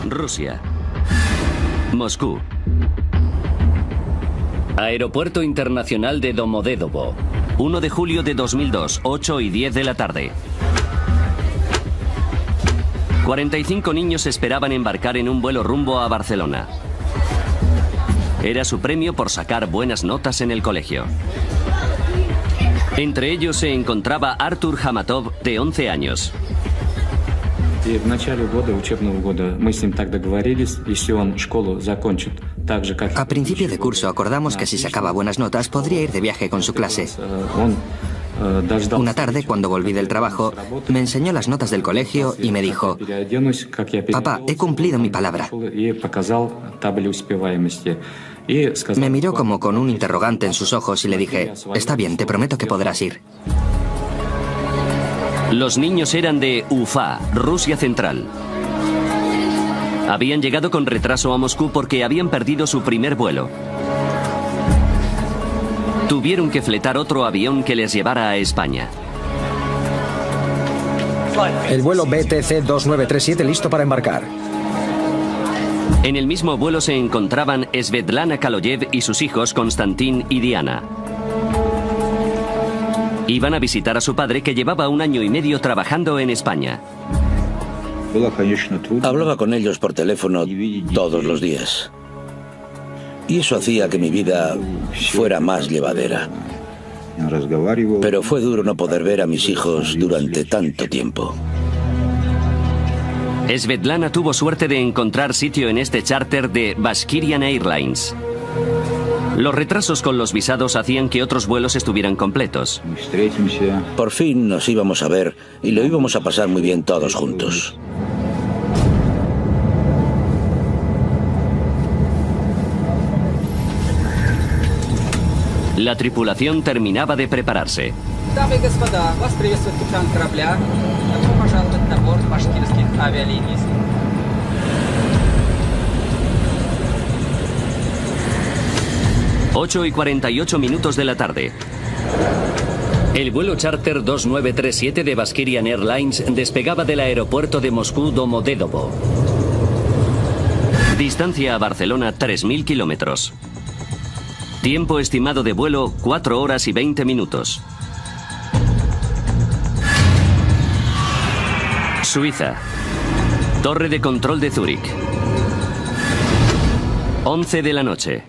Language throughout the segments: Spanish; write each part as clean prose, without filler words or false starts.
Rusia. Moscú. Aeropuerto Internacional de Domodedovo. 1 de julio de 2002, 8:10 de la tarde. 45 niños esperaban embarcar en un vuelo rumbo a Barcelona. Era su premio por sacar buenas notas en el colegio. Entre ellos se encontraba Artur Hamatov, de 11 años. A principio de curso acordamos que si sacaba buenas notas podría ir de viaje con su clase. Una tarde, cuando volví del trabajo, me enseñó las notas del colegio y me dijo: «Papá, he cumplido mi palabra». Me miró como con un interrogante en sus ojos y le dije: «Está bien, te prometo que podrás ir». Los niños eran de Ufa, Rusia Central. Habían llegado con retraso a Moscú porque habían perdido su primer vuelo. Tuvieron que fletar otro avión que les llevara a España. El vuelo BTC 2937 listo para embarcar. En el mismo vuelo se encontraban Svetlana Kaloyev y sus hijos Konstantin y Diana. Iban a visitar a su padre, que llevaba 1 año y medio trabajando en España. Hablaba con ellos por teléfono todos los días. Y eso hacía que mi vida fuera más llevadera. Pero fue duro no poder ver a mis hijos durante tanto tiempo. Svetlana tuvo suerte de encontrar sitio en este charter de Bashkirian Airlines. Los retrasos con los visados hacían que otros vuelos estuvieran completos. Por fin nos íbamos a ver y lo íbamos a pasar muy bien todos juntos. La tripulación terminaba de prepararse. Дамы и господа, вас приветствует капитан корабля. Добро пожаловать на борт башкирских авиалиний. 8:48 de la tarde. El vuelo charter 2937 de Bashkirian Airlines despegaba del aeropuerto de Moscú Domodedovo. Distancia a Barcelona 3.000 kilómetros. Tiempo estimado de vuelo 4 horas y 20 minutos. Suiza. Torre de control de Zúrich. 11 de la noche.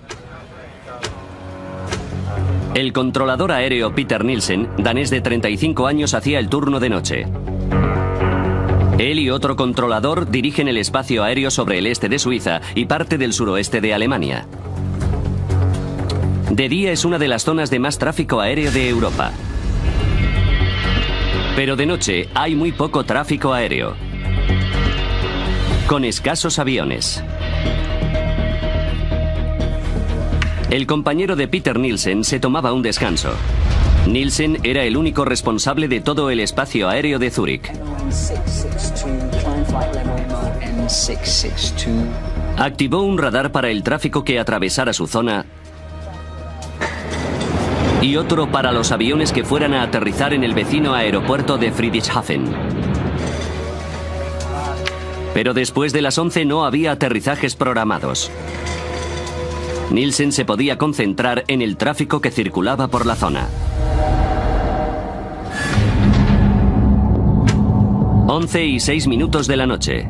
El controlador aéreo Peter Nielsen, danés de 35 años, hacía el turno de noche. Él y otro controlador dirigen el espacio aéreo sobre el este de Suiza y parte del suroeste de Alemania. De día es una de las zonas de más tráfico aéreo de Europa. Pero de noche hay muy poco tráfico aéreo, con escasos aviones. El compañero de Peter Nielsen se tomaba un descanso. Nielsen era el único responsable de todo el espacio aéreo de Zúrich. Activó un radar para el tráfico que atravesara su zona y otro para los aviones que fueran a aterrizar en el vecino aeropuerto de Friedrichshafen. Pero después de las 11 no había aterrizajes programados. Nielsen se podía concentrar en el tráfico que circulaba por la zona. 11:06 de la noche.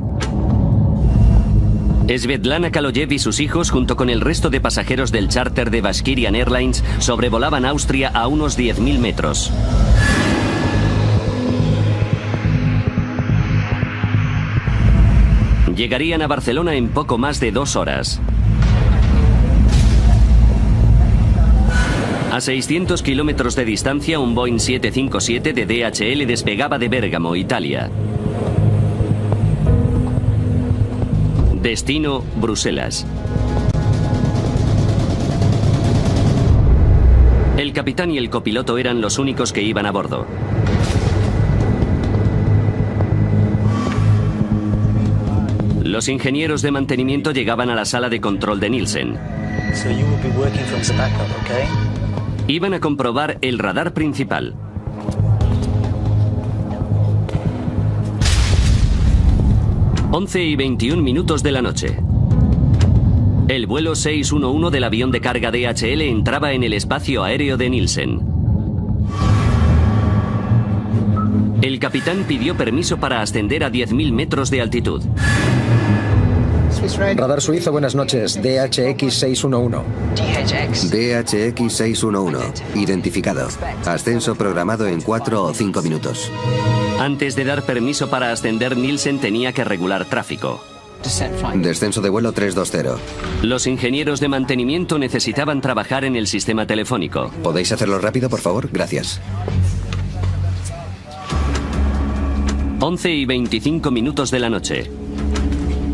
Svetlana Kaloyev y sus hijos, junto con el resto de pasajeros del charter de Bashkirian Airlines, sobrevolaban Austria a unos 10.000 metros. Llegarían a Barcelona en poco más de 2 horas. A 600 kilómetros de distancia, un Boeing 757 de DHL despegaba de Bérgamo, Italia. Destino, Bruselas. El capitán y el copiloto eran los únicos que iban a bordo. Los ingenieros de mantenimiento llegaban a la sala de control de Nielsen. Iban a comprobar el radar principal. 11:21 de la noche. El vuelo 611 del avión de carga DHL entraba en el espacio aéreo de Nielsen. El capitán pidió permiso para ascender a 10.000 metros de altitud. Radar suizo, buenas noches. DHX 611. DHX 611. Identificado. Ascenso programado en 4 o 5 minutos. Antes de dar permiso para ascender, Nielsen tenía que regular tráfico. Descenso de vuelo 320. Los ingenieros de mantenimiento necesitaban trabajar en el sistema telefónico. ¿Podéis hacerlo rápido, por favor? Gracias. 11:25 de la noche.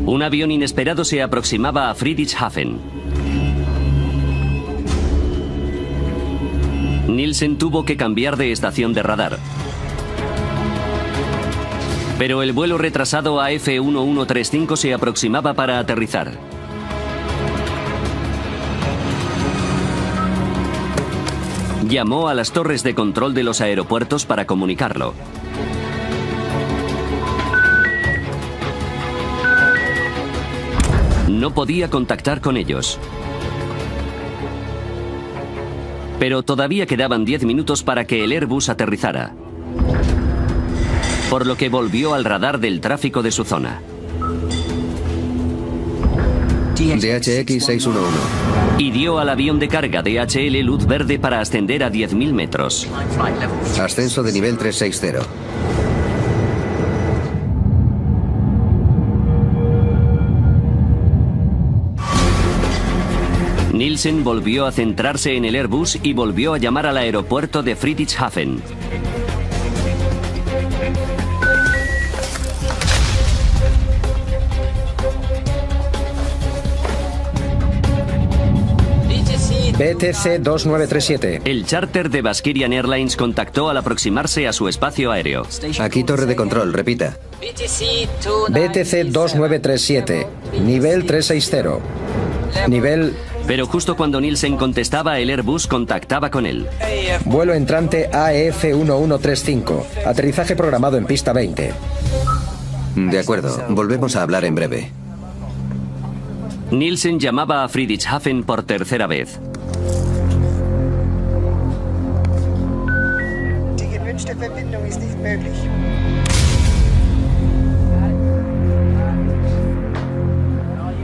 Un avión inesperado se aproximaba a Friedrichshafen. Nielsen tuvo que cambiar de estación de radar. Pero el vuelo retrasado AF1135 se aproximaba para aterrizar. Llamó a las torres de control de los aeropuertos para comunicarlo. No podía contactar con ellos. Pero todavía quedaban 10 minutos para que el Airbus aterrizara. Por lo que volvió al radar del tráfico de su zona. DHX 611. Y dio al avión de carga DHL luz verde para ascender a 10.000 metros. Ascenso de nivel 360. Nielsen volvió a centrarse en el Airbus y volvió a llamar al aeropuerto de Friedrichshafen. BTC 2937. El charter de Baskirian Airlines contactó al aproximarse a su espacio aéreo. Aquí torre de control, repita. BTC 2937. Nivel 360. Nivel... Pero justo cuando Nielsen contestaba, el Airbus contactaba con él. Vuelo entrante AF1135. Aterrizaje programado en pista 20. De acuerdo, volvemos a hablar en breve. Nielsen llamaba a Friedrichshafen por tercera vez. Die gewünschte Verbindung ist nicht möglich.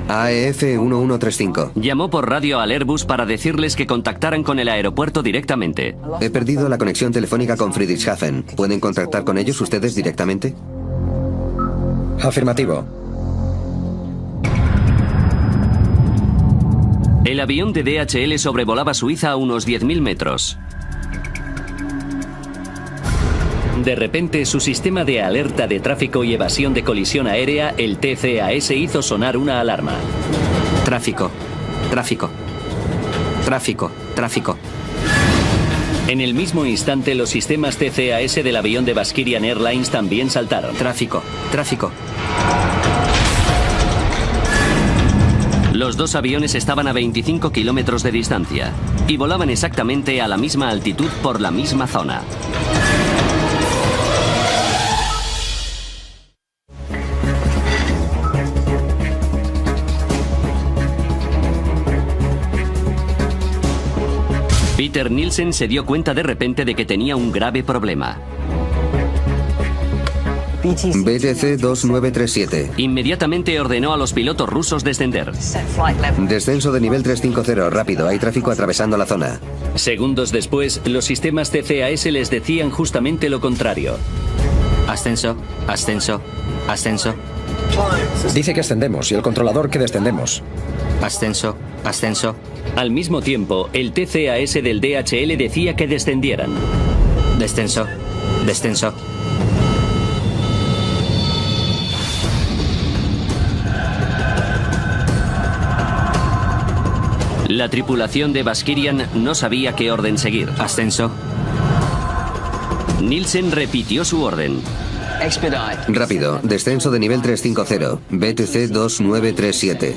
AF1135. Llamó por radio al Airbus para decirles que contactaran con el aeropuerto directamente. He perdido la conexión telefónica con Friedrichshafen. ¿Pueden contactar con ellos ustedes directamente? Afirmativo. El avión de DHL sobrevolaba Suiza a unos 10.000 metros. De repente, su sistema de alerta de tráfico y evasión de colisión aérea, el TCAS, hizo sonar una alarma. Tráfico. Tráfico. Tráfico. Tráfico. En el mismo instante, los sistemas TCAS del avión de Baskirian Airlines también saltaron. Tráfico. Tráfico. Los dos aviones estaban a 25 kilómetros de distancia y volaban exactamente a la misma altitud por la misma zona. Peter Nielsen se dio cuenta de repente de que tenía un grave problema. BTC 2937. Inmediatamente ordenó a los pilotos rusos descender. Descenso de nivel 350, rápido, hay tráfico atravesando la zona. Segundos después, los sistemas TCAS les decían justamente lo contrario. Ascenso. Ascenso. Ascenso. Dice que ascendemos y el controlador que descendemos. Ascenso. Ascenso. Al mismo tiempo, el TCAS del DHL decía que descendieran. Descenso. Descenso. La tripulación de Baskirian no sabía qué orden seguir. Ascenso. Nielsen repitió su orden. Rápido, descenso de nivel 350, BTC 2937.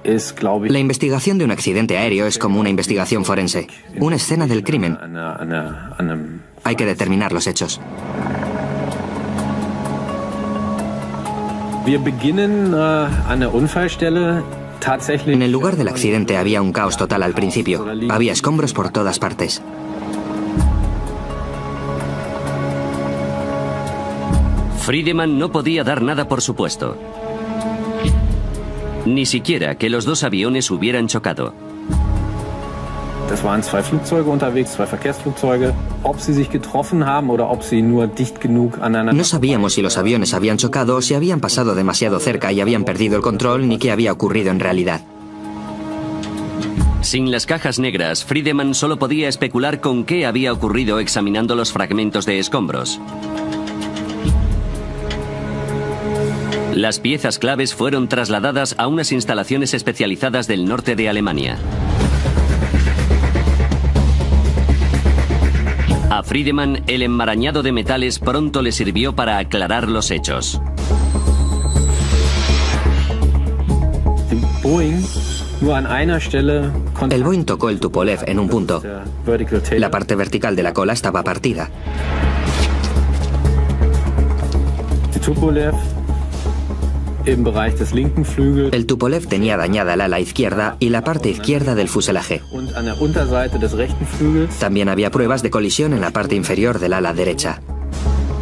La investigación de un accidente aéreo es como una investigación forense, una escena del crimen. Hay que determinar los hechos. En el lugar del accidente había un caos total al principio. Había escombros por todas partes. Friedemann no podía dar nada por supuesto. Ni siquiera que los dos aviones hubieran chocado. Es waren zwei Flugzeuge unterwegs, zwei Verkehrsflugzeuge. Ob sie sich getroffen haben oder ob sie nur dicht genug aneinander. No sabíamos si los aviones habían chocado o si habían pasado demasiado cerca y habían perdido el control, ni qué había ocurrido en realidad. Sin las cajas negras, Friedemann solo podía especular con qué había ocurrido examinando los fragmentos de escombros. Las piezas claves fueron trasladadas a unas instalaciones especializadas del norte de Alemania. A Friedemann, el enmarañado de metales pronto le sirvió para aclarar los hechos. El Boeing tocó el Tupolev en un punto. La parte vertical de la cola estaba partida. El Tupolev tenía dañada el ala izquierda y la parte izquierda del fuselaje. También había pruebas de colisión en la parte inferior del ala derecha.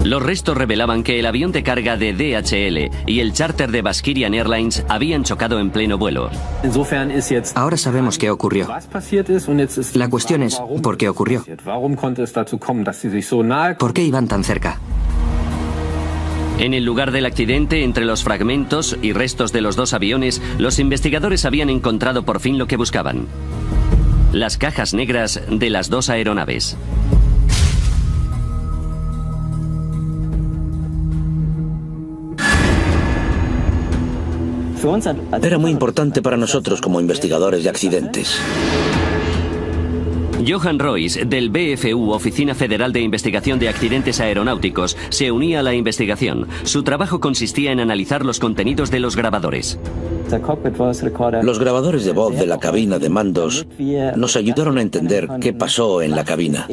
Los restos revelaban que el avión de carga de DHL y el charter de Baskirian Airlines habían chocado en pleno vuelo. Ahora sabemos qué ocurrió. La cuestión es, ¿por qué ocurrió? ¿Por qué iban tan cerca? En el lugar del accidente, entre los fragmentos y restos de los dos aviones, los investigadores habían encontrado por fin lo que buscaban: las cajas negras de las dos aeronaves. Era muy importante para nosotros como investigadores de accidentes. Johan Royce, del BFU, Oficina Federal de Investigación de Accidentes Aeronáuticos, se unía a la investigación. Su trabajo consistía en analizar los contenidos de los grabadores. Los grabadores de voz de la cabina de mandos nos ayudaron a entender qué pasó en la cabina.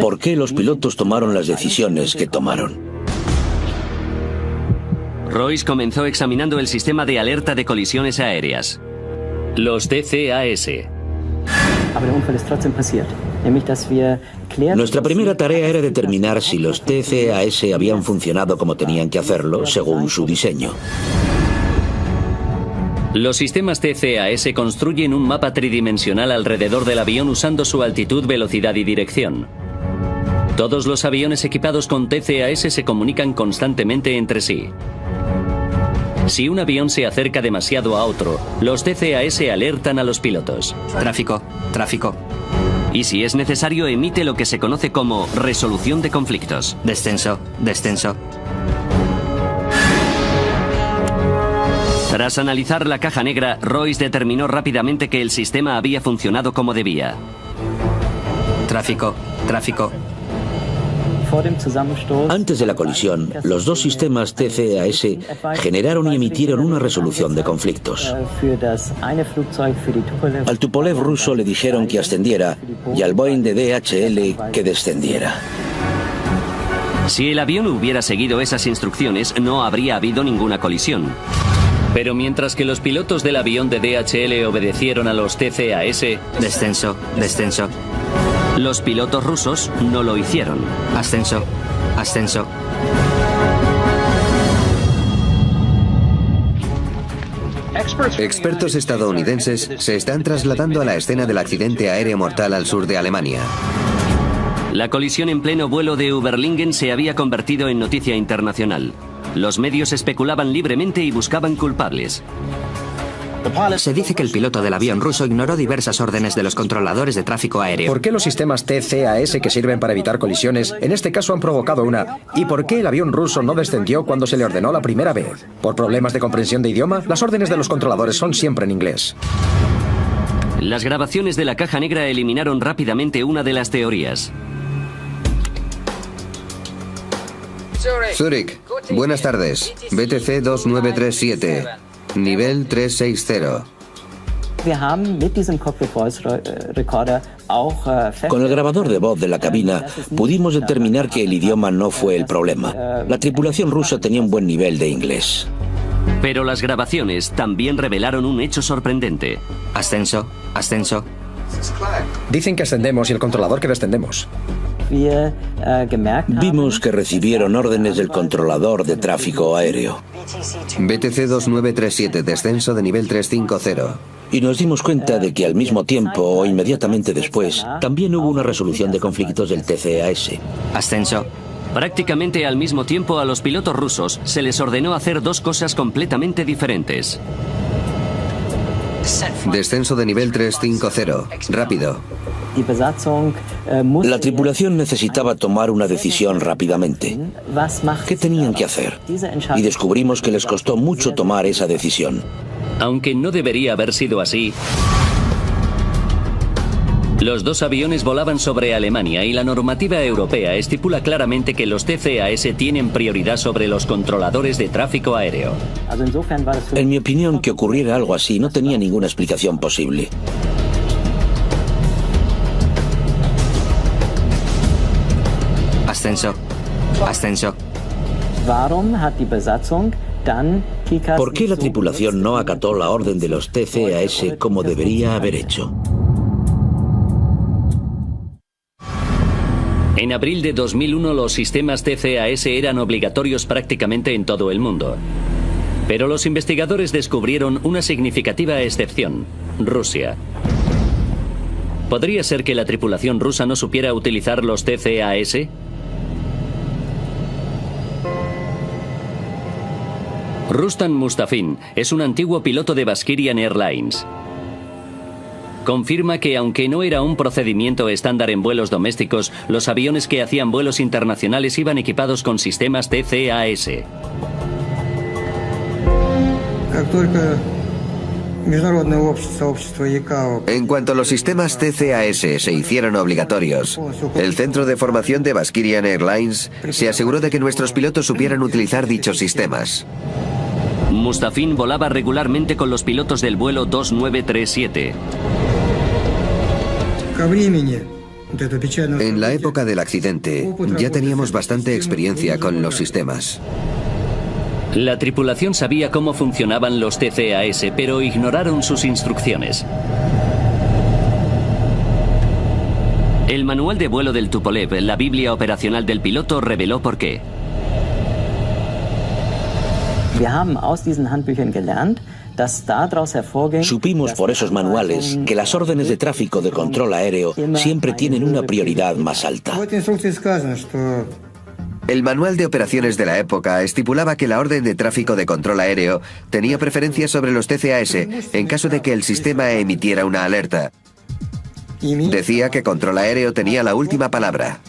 ¿Por qué los pilotos tomaron las decisiones que tomaron? Royce comenzó examinando el sistema de alerta de colisiones aéreas, los TCAS. Nuestra primera tarea era determinar si los TCAS habían funcionado como tenían que hacerlo, según su diseño. Los sistemas TCAS construyen un mapa tridimensional alrededor del avión usando su altitud, velocidad y dirección. Todos los aviones equipados con TCAS se comunican constantemente entre sí. Si un avión se acerca demasiado a otro, los TCAS alertan a los pilotos. Tráfico, tráfico. Y si es necesario, emite lo que se conoce como resolución de conflictos. Descenso, descenso. Tras analizar la caja negra, Royce determinó rápidamente que el sistema había funcionado como debía. Tráfico, tráfico. Antes de la colisión, los dos sistemas TCAS generaron y emitieron una resolución de conflictos. Al Tupolev ruso le dijeron que ascendiera y al Boeing de DHL que descendiera. Si el avión hubiera seguido esas instrucciones, no habría habido ninguna colisión. Pero mientras que los pilotos del avión de DHL obedecieron a los TCAS... Descenso, descenso. Los pilotos rusos no lo hicieron. Ascenso, ascenso. Expertos estadounidenses se están trasladando a la escena del accidente aéreo mortal al sur de Alemania. La colisión en pleno vuelo de Überlingen se había convertido en noticia internacional. Los medios especulaban libremente y buscaban culpables. Se dice que el piloto del avión ruso ignoró diversas órdenes de los controladores de tráfico aéreo. ¿Por qué los sistemas TCAS que sirven para evitar colisiones en este caso han provocado una? ¿Y por qué el avión ruso no descendió cuando se le ordenó la primera vez? ¿Por problemas de comprensión de idioma? Las órdenes de los controladores son siempre en inglés. Las grabaciones de la caja negra eliminaron rápidamente una de las teorías. Zurich, buenas tardes. BTC 2937. Nivel 360. Con el grabador de voz de la cabina pudimos determinar que el idioma no fue el problema. La tripulación rusa tenía un buen nivel de inglés. Pero las grabaciones también revelaron un hecho sorprendente. Ascenso, ascenso. Dicen que ascendemos y el controlador que descendemos. Vimos que recibieron órdenes del controlador de tráfico aéreo. BTC 2937, descenso de nivel 350. Y nos dimos cuenta de que al mismo tiempo o inmediatamente después también hubo una resolución de conflictos del TCAS. Ascenso. Prácticamente al mismo tiempo a los pilotos rusos se les ordenó hacer dos cosas completamente diferentes. Descenso de nivel 350. Rápido. La tripulación necesitaba tomar una decisión rápidamente. ¿Qué tenían que hacer? Y descubrimos que les costó mucho tomar esa decisión. Aunque no debería haber sido así, los dos aviones volaban sobre Alemania y la normativa europea estipula claramente que los TCAS tienen prioridad sobre los controladores de tráfico aéreo. En mi opinión, que ocurriera algo así no tenía ninguna explicación posible. Ascenso, ascenso. ¿Por qué la tripulación no acató la orden de los TCAS como debería haber hecho? En abril de 2001 los sistemas TCAS eran obligatorios prácticamente en todo el mundo. Pero los investigadores descubrieron una significativa excepción: Rusia. ¿Podría ser que la tripulación rusa no supiera utilizar los TCAS? Rustam Mustafin es un antiguo piloto de Baskirian Airlines. Confirma que aunque no era un procedimiento estándar en vuelos domésticos, los aviones que hacían vuelos internacionales iban equipados con sistemas TCAS. En cuanto los sistemas TCAS se hicieron obligatorios, el Centro de Formación de Baskirian Airlines se aseguró de que nuestros pilotos supieran utilizar dichos sistemas. Mustafin volaba regularmente con los pilotos del vuelo 2937. En la época del accidente, ya teníamos bastante experiencia con los sistemas. La tripulación sabía cómo funcionaban los TCAS, pero ignoraron sus instrucciones. El manual de vuelo del Tupolev, la Biblia operacional del piloto, reveló por qué. Supimos por esos manuales que las órdenes de tráfico de control aéreo siempre tienen una prioridad más alta. El manual de operaciones de la época estipulaba que la orden de tráfico de control aéreo tenía preferencia sobre los TCAS en caso de que el sistema emitiera una alerta. Decía que control aéreo tenía la última palabra.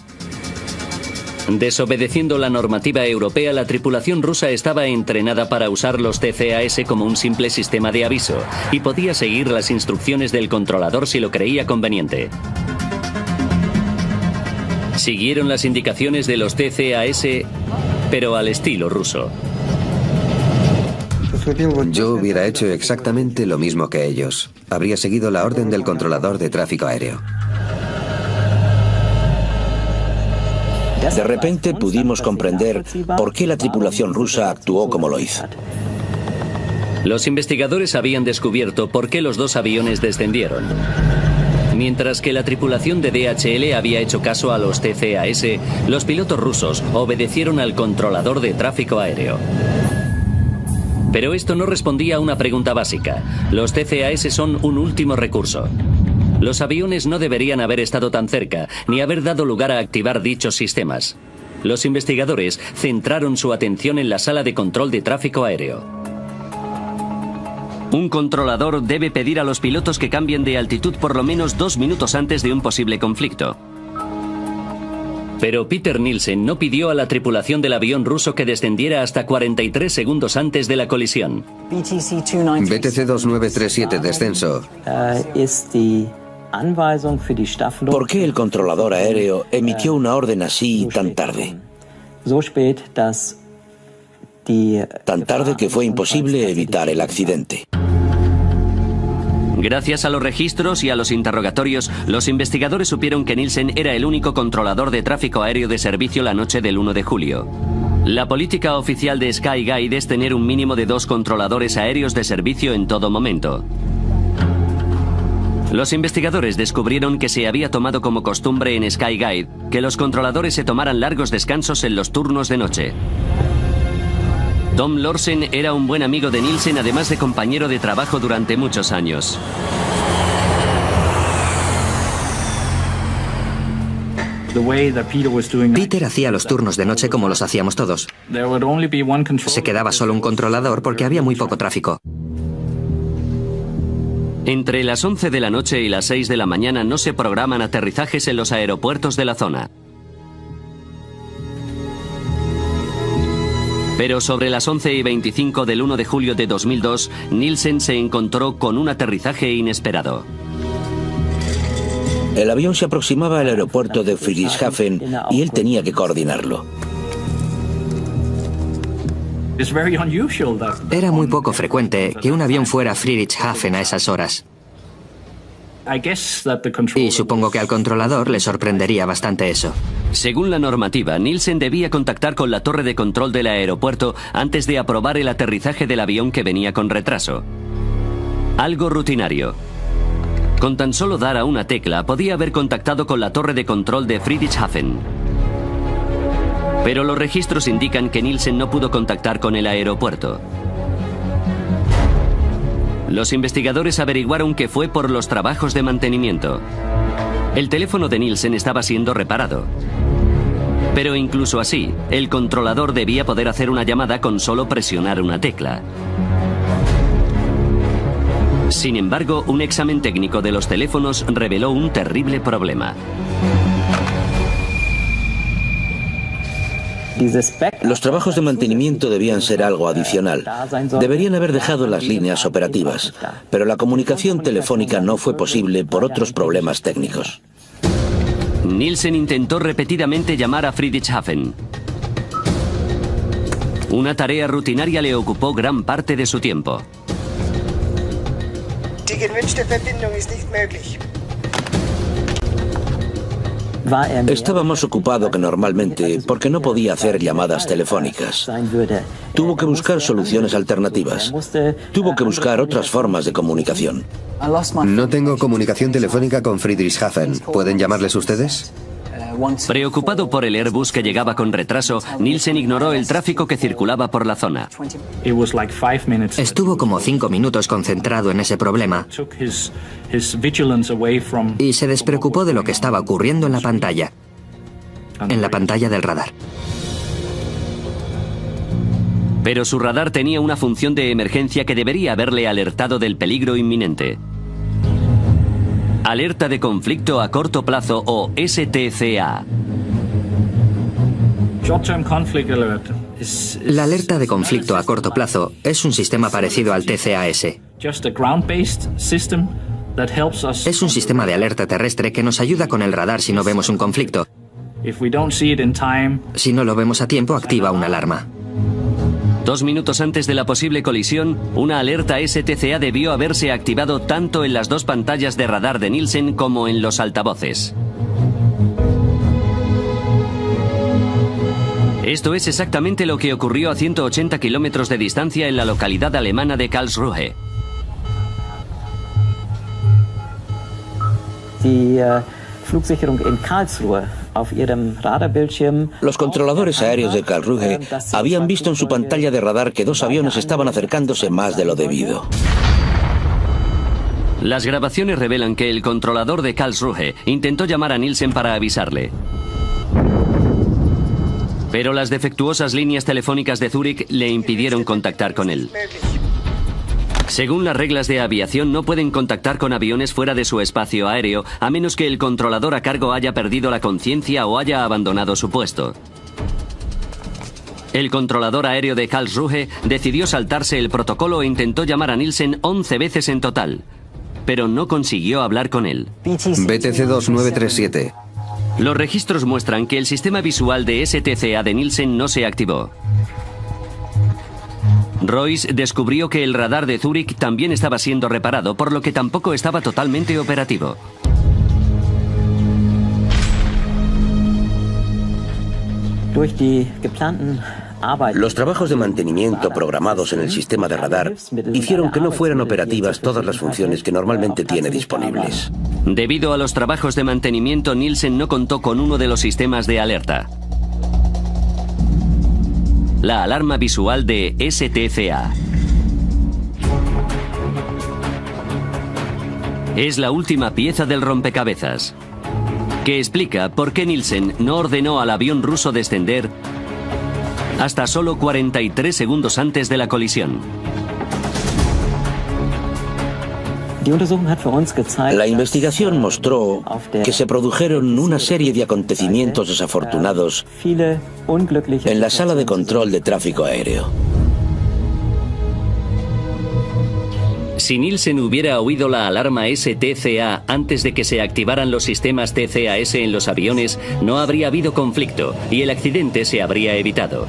Desobedeciendo la normativa europea, la tripulación rusa estaba entrenada para usar los TCAS como un simple sistema de aviso y podía seguir las instrucciones del controlador si lo creía conveniente. Siguieron las indicaciones de los TCAS, pero al estilo ruso. Yo hubiera hecho exactamente lo mismo que ellos. Habría seguido la orden del controlador de tráfico aéreo. De repente pudimos comprender por qué la tripulación rusa actuó como lo hizo. Los investigadores habían descubierto por qué los dos aviones descendieron. Mientras que la tripulación de DHL había hecho caso a los TCAS, los pilotos rusos obedecieron al controlador de tráfico aéreo. Pero esto no respondía a una pregunta básica. Los TCAS son un último recurso. Los aviones no deberían haber estado tan cerca, ni haber dado lugar a activar dichos sistemas. Los investigadores centraron su atención en la sala de control de tráfico aéreo. Un controlador debe pedir a los pilotos que cambien de altitud por lo menos 2 minutos antes de un posible conflicto. Pero Peter Nielsen no pidió a la tripulación del avión ruso que descendiera hasta 43 segundos antes de la colisión. BTC 2937, descenso. ¿Por qué el controlador aéreo emitió una orden así tan tarde? tan tarde que fue imposible evitar el accidente. Gracias a los registros y a los interrogatorios, los investigadores supieron que Nielsen era el único controlador de tráfico aéreo de servicio la noche del 1 de julio. La política oficial de Skyguide es tener un mínimo de 2 controladores aéreos de servicio en todo momento. Los investigadores descubrieron que se había tomado como costumbre en Skyguide que los controladores se tomaran largos descansos en los turnos de noche. Tom Lorsen era un buen amigo de Nielsen, además de compañero de trabajo durante muchos años. Peter hacía los turnos de noche como los hacíamos todos. Se quedaba solo un controlador porque había muy poco tráfico. Entre las 11 de la noche y las 6 de la mañana no se programan aterrizajes en los aeropuertos de la zona. Pero sobre las 11:25 del 1 de julio de 2002, Nielsen se encontró con un aterrizaje inesperado. El avión se aproximaba al aeropuerto de Friedrichshafen y él tenía que coordinarlo. Era muy poco frecuente que un avión fuera a Friedrichshafen a esas horas. Y supongo que al controlador le sorprendería bastante eso. Según la normativa, Nielsen debía contactar con la torre de control del aeropuerto antes de aprobar el aterrizaje del avión que venía con retraso. Algo rutinario. Con tan solo dar a una tecla, podía haber contactado con la torre de control de Friedrichshafen. Pero los registros indican que Nielsen no pudo contactar con el aeropuerto. Los investigadores averiguaron que fue por los trabajos de mantenimiento. El teléfono de Nielsen estaba siendo reparado. Pero incluso así, el controlador debía poder hacer una llamada con solo presionar una tecla. Sin embargo, un examen técnico de los teléfonos reveló un terrible problema. Los trabajos de mantenimiento debían ser algo adicional. Deberían haber dejado las líneas operativas, pero la comunicación telefónica no fue posible por otros problemas técnicos. Nielsen intentó repetidamente llamar a Friedrichshafen. Una tarea rutinaria le ocupó gran parte de su tiempo. Die gewünschte Verbindung ist nicht möglich. Estaba más ocupado que normalmente porque no podía hacer llamadas telefónicas. Tuvo que buscar soluciones alternativas. Tuvo que buscar otras formas de comunicación. No tengo comunicación telefónica con Friedrichshafen. ¿Pueden llamarles ustedes? Preocupado por el Airbus que llegaba con retraso, Nielsen ignoró el tráfico que circulaba por la zona. Estuvo como 5 minutos concentrado en ese problema y se despreocupó de lo que estaba ocurriendo en la pantalla del radar. Pero su radar tenía una función de emergencia que debería haberle alertado del peligro inminente. Alerta de conflicto a corto plazo o STCA. La alerta de conflicto a corto plazo es un sistema parecido al TCAS. Es un sistema de alerta terrestre que nos ayuda con el radar si no vemos un conflicto. Si no lo vemos a tiempo, activa una alarma. 2 minutos antes de la posible colisión, una alerta STCA debió haberse activado tanto en las 2 pantallas de radar de Nielsen como en los altavoces. Esto es exactamente lo que ocurrió a 180 kilómetros de distancia en la localidad alemana de Karlsruhe. Flugsicherung in Karlsruhe. Los controladores aéreos de Karlsruhe habían visto en su pantalla de radar que 2 aviones estaban acercándose más de lo debido. Las grabaciones revelan que el controlador de Karlsruhe intentó llamar a Nielsen para avisarle. Pero las defectuosas líneas telefónicas de Zúrich le impidieron contactar con él. Según las reglas de aviación, no pueden contactar con aviones fuera de su espacio aéreo, a menos que el controlador a cargo haya perdido la conciencia o haya abandonado su puesto. El controlador aéreo de Karlsruhe decidió saltarse el protocolo e intentó llamar a Nielsen 11 veces en total, pero no consiguió hablar con él. BTC 2937. Los registros muestran que el sistema visual de STCA de Nielsen no se activó. Royce descubrió que el radar de Zúrich también estaba siendo reparado, por lo que tampoco estaba totalmente operativo. Los trabajos de mantenimiento programados en el sistema de radar hicieron que no fueran operativas todas las funciones que normalmente tiene disponibles. Debido a los trabajos de mantenimiento, Nielsen no contó con uno de los sistemas de alerta: la alarma visual de STCA. Es la última pieza del rompecabezas, que explica por qué Nielsen no ordenó al avión ruso descender hasta solo 43 segundos antes de la colisión. La investigación mostró que se produjeron una serie de acontecimientos desafortunados en la sala de control de tráfico aéreo. Si Nielsen hubiera oído la alarma STCA antes de que se activaran los sistemas TCAS en los aviones, no habría habido conflicto y el accidente se habría evitado.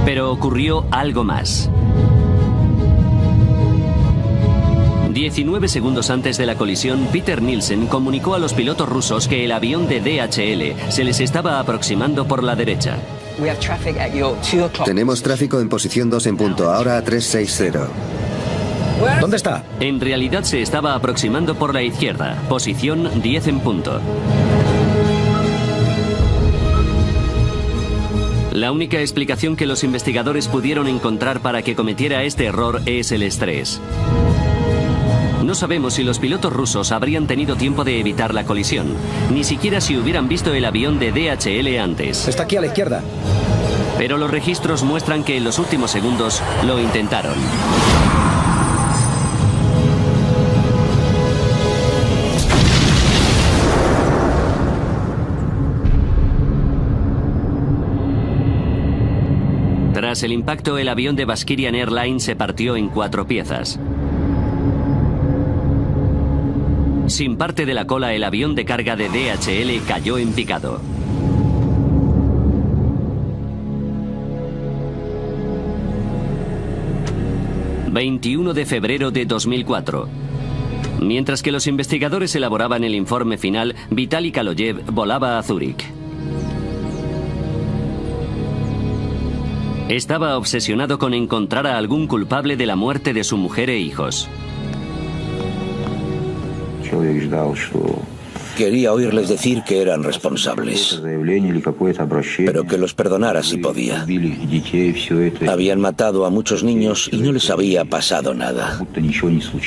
Pero ocurrió algo más. 19 segundos antes de la colisión, Peter Nielsen comunicó a los pilotos rusos que el avión de DHL se les estaba aproximando por la derecha. Tenemos tráfico en posición 2 en punto, ahora a 360. ¿Dónde está? En realidad se estaba aproximando por la izquierda, posición 10 en punto. La única explicación que los investigadores pudieron encontrar para que cometiera este error es el estrés. No sabemos si los pilotos rusos habrían tenido tiempo de evitar la colisión, ni siquiera si hubieran visto el avión de DHL antes. Está aquí a la izquierda. Pero los registros muestran que en los últimos segundos lo intentaron. Tras el impacto, el avión de Bashkirian Airlines se partió en 4 piezas. Sin parte de la cola, el avión de carga de DHL cayó en picado. ...21 de febrero de 2004... Mientras que los investigadores elaboraban el informe final, Vitaly Kaloyev volaba a Zúrich. Estaba obsesionado con encontrar a algún culpable de la muerte de su mujer e hijos. Quería oírles decir que eran responsables, pero que los perdonara si podía. Habían matado a muchos niños y no les había pasado nada.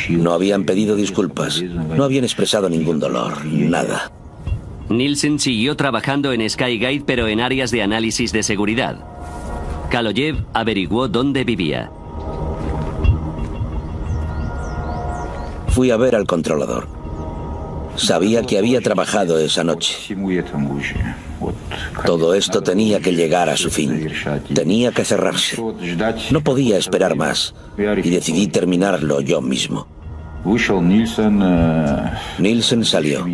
No habían pedido disculpas, no habían expresado ningún dolor, nada. Nielsen siguió trabajando en Skygate, pero en áreas de análisis de seguridad. Kaloyev averiguó dónde vivía. Fui a ver al controlador. Sabía que había trabajado esa noche. Todo esto tenía que llegar a su fin. Tenía que cerrarse. No podía esperar más. Y decidí terminarlo yo mismo. Nielsen salió.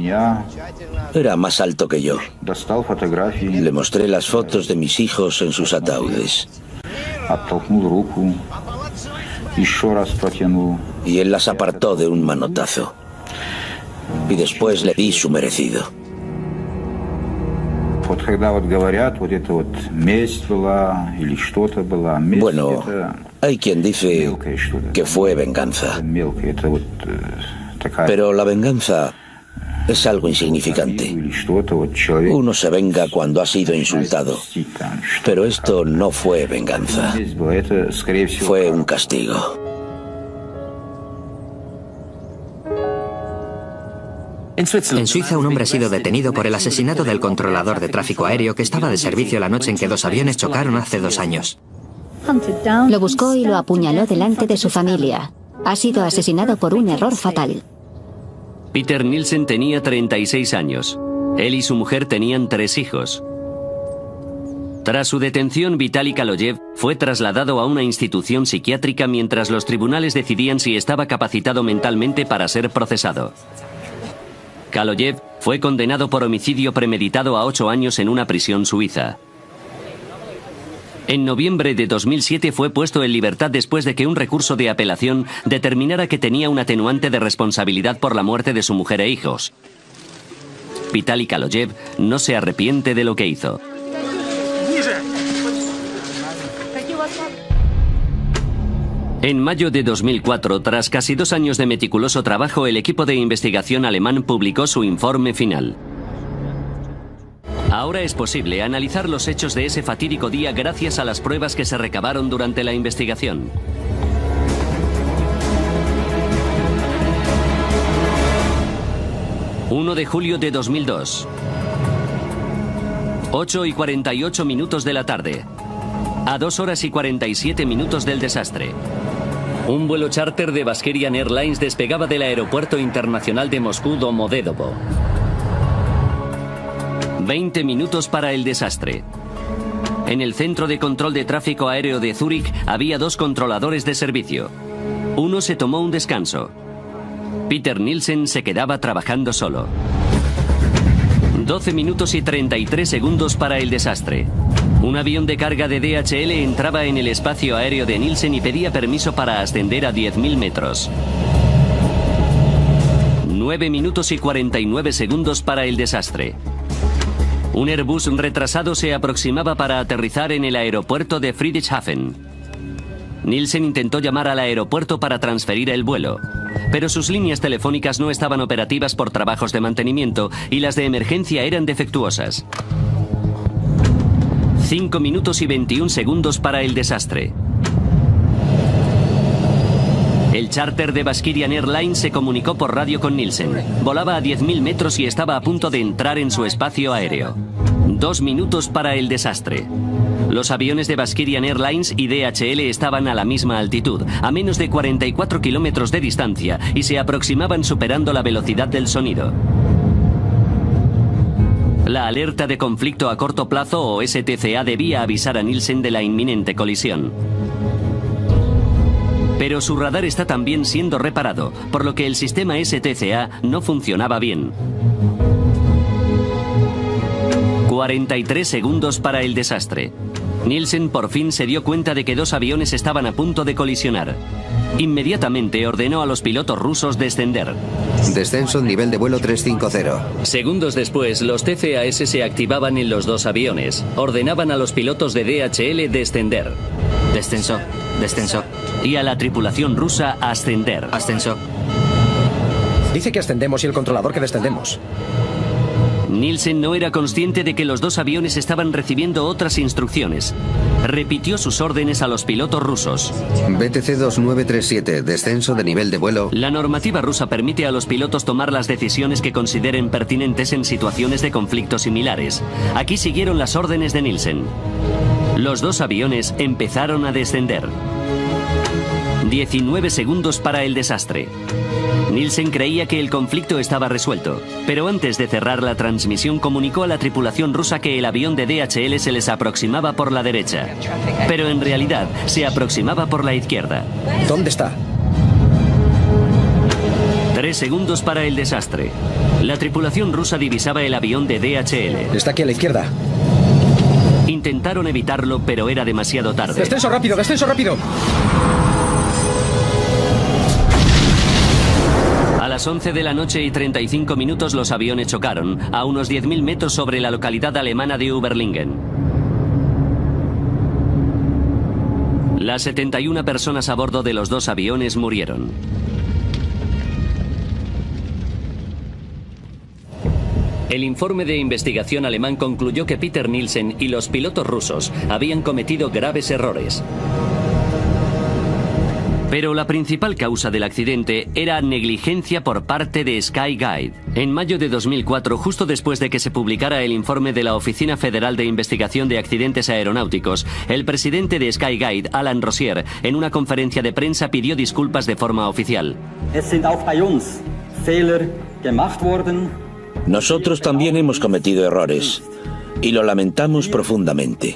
Era más alto que yo. Le mostré las fotos de mis hijos en sus ataúdes. Y él las apartó de un manotazo. Y después le di su merecido. Bueno, hay quien dice que fue venganza. Pero la venganza es algo insignificante. Uno se venga cuando ha sido insultado. Pero esto no fue venganza. Fue un castigo. En Suiza, un hombre ha sido detenido por el asesinato del controlador de tráfico aéreo que estaba de servicio la noche en que 2 aviones chocaron hace 2 años. Lo buscó y lo apuñaló delante de su familia. Ha sido asesinado por un error fatal. Peter Nielsen tenía 36 años. Él y su mujer tenían 3 hijos. Tras su detención, Vitaly Kaloyev fue trasladado a una institución psiquiátrica mientras los tribunales decidían si estaba capacitado mentalmente para ser procesado. Kaloyev fue condenado por homicidio premeditado a 8 años en una prisión suiza. En noviembre de 2007 fue puesto en libertad después de que un recurso de apelación determinara que tenía un atenuante de responsabilidad por la muerte de su mujer e hijos. Vitaly Kaloyev no se arrepiente de lo que hizo. En mayo de 2004, tras casi 2 años de meticuloso trabajo, el equipo de investigación alemán publicó su informe final. Ahora es posible analizar los hechos de ese fatídico día gracias a las pruebas que se recabaron durante la investigación. ...1 de julio de 2002... 8:48 de la tarde... a 2 horas y 47 minutos del desastre. Un vuelo charter de Bashkirian Airlines despegaba del aeropuerto internacional de Moscú Domodedovo. 20 minutos para el desastre. En el centro de control de tráfico aéreo de Zúrich había 2 controladores de servicio. Uno se tomó un descanso. Peter Nielsen se quedaba trabajando solo. 12 minutos y 33 segundos para el desastre. Un avión de carga de DHL entraba en el espacio aéreo de Nielsen y pedía permiso para ascender a 10.000 metros. 9 minutos y 49 segundos para el desastre. Un Airbus retrasado se aproximaba para aterrizar en el aeropuerto de Friedrichshafen. Nielsen intentó llamar al aeropuerto para transferir el vuelo, pero sus líneas telefónicas no estaban operativas por trabajos de mantenimiento y las de emergencia eran defectuosas. 5 minutos y 21 segundos para el desastre. El charter de Bashkirian Airlines se comunicó por radio con Nielsen. Volaba a 10.000 metros y estaba a punto de entrar en su espacio aéreo. 2 minutos para el desastre. Los aviones de Bashkirian Airlines y DHL estaban a la misma altitud, a menos de 44 kilómetros de distancia, y se aproximaban superando la velocidad del sonido. La alerta de conflicto a corto plazo o STCA debía avisar a Nielsen de la inminente colisión. Pero su radar está también siendo reparado, por lo que el sistema STCA no funcionaba bien. 43 segundos para el desastre. Nielsen por fin se dio cuenta de que 2 aviones estaban a punto de colisionar. Inmediatamente ordenó a los pilotos rusos descender. Descenso, nivel de vuelo 350. Segundos después, los TCAS se activaban en los 2 aviones. Ordenaban a los pilotos de DHL descender. Descenso, descenso. Y a la tripulación rusa ascender. Ascenso. Dice que ascendemos y el controlador que descendemos. Nielsen no era consciente de que los 2 aviones estaban recibiendo otras instrucciones. Repitió sus órdenes a los pilotos rusos. BTC 2937, descenso de nivel de vuelo. La normativa rusa permite a los pilotos tomar las decisiones que consideren pertinentes en situaciones de conflicto similares. Aquí siguieron las órdenes de Nielsen. Los 2 aviones empezaron a descender. 19 segundos para el desastre. Nielsen creía que el conflicto estaba resuelto, pero antes de cerrar la transmisión comunicó a la tripulación rusa que el avión de DHL se les aproximaba por la derecha, pero en realidad se aproximaba por la izquierda. ¿Dónde está? 3 segundos para el desastre. La tripulación rusa divisaba el avión de DHL. Está aquí a la izquierda. Intentaron evitarlo, pero era demasiado tarde. ¡Descenso rápido, descenso rápido! A las 11 de la noche y 35 minutos los aviones chocaron, a unos 10.000 metros sobre la localidad alemana de Überlingen. Las 71 personas a bordo de los 2 aviones murieron. El informe de investigación alemán concluyó que Peter Nielsen y los pilotos rusos habían cometido graves errores. Pero la principal causa del accidente era negligencia por parte de Skyguide. En mayo de 2004, justo después de que se publicara el informe de la Oficina Federal de Investigación de Accidentes Aeronáuticos, el presidente de Skyguide, Alan Rosier, en una conferencia de prensa pidió disculpas de forma oficial. Nosotros también hemos cometido errores. Y lo lamentamos profundamente.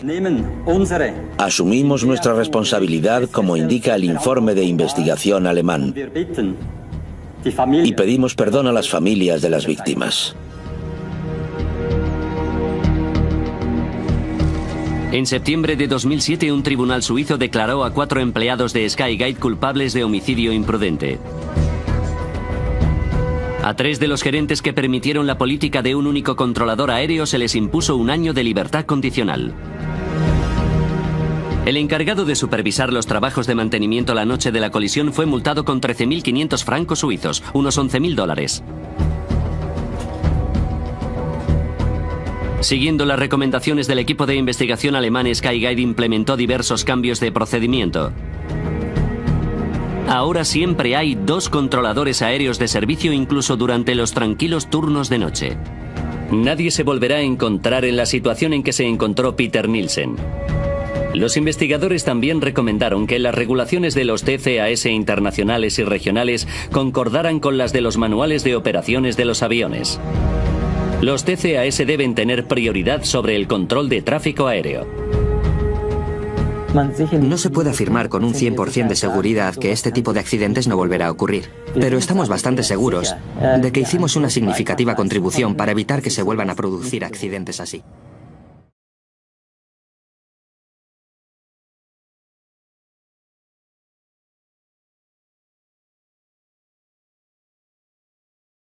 Asumimos nuestra responsabilidad como indica el informe de investigación alemán. y pedimos perdón a las familias de las víctimas. En septiembre de 2007, un tribunal suizo declaró a 4 empleados de Skyguide culpables de homicidio imprudente. A 3 de los gerentes que permitieron la política de un único controlador aéreo se les impuso 1 año de libertad condicional. El encargado de supervisar los trabajos de mantenimiento la noche de la colisión fue multado con 13.500 francos suizos, unos $11.000. Siguiendo las recomendaciones del equipo de investigación alemán, Skyguide implementó diversos cambios de procedimiento. Ahora siempre hay 2 controladores aéreos de servicio, incluso durante los tranquilos turnos de noche. Nadie se volverá a encontrar en la situación en que se encontró Peter Nielsen. Los investigadores también recomendaron que las regulaciones de los TCAS internacionales y regionales concordaran con las de los manuales de operaciones de los aviones. Los TCAS deben tener prioridad sobre el control de tráfico aéreo. No se puede afirmar con un 100% de seguridad que este tipo de accidentes no volverá a ocurrir, pero estamos bastante seguros de que hicimos una significativa contribución para evitar que se vuelvan a producir accidentes así.